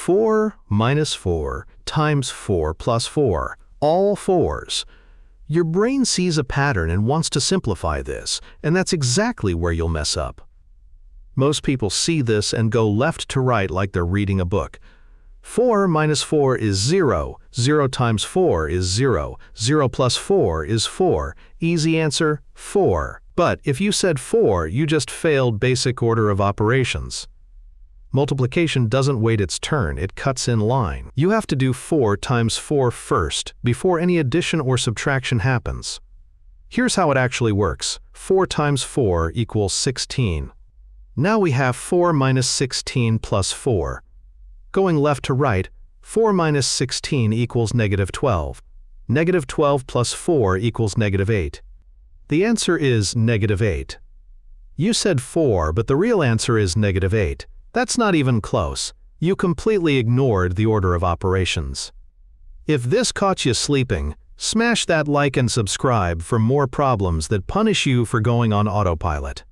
4 minus 4 times 4 plus 4, all 4s. Your brain sees a pattern and wants to simplify this, and that's exactly where you'll mess up. Most people see this and go left to right like they're reading a book. 4 minus 4 is 0, 0 times 4 is 0, 0 plus 4 is 4. Easy answer, 4. But if you said 4, you just failed basic order of operations. Multiplication doesn't wait its turn, it cuts in line. You have to do 4 times 4 first, before any addition or subtraction happens. Here's how it actually works. 4 times 4 equals 16. Now we have 4 minus 16 plus 4. Going left to right, 4 minus 16 equals negative 12. Negative 12 plus 4 equals negative 8. The answer is negative 8. You said 4, but the real answer is negative 8. That's not even close. You completely ignored the order of operations. If this caught you sleeping, smash that like and subscribe for more problems that punish you for going on autopilot.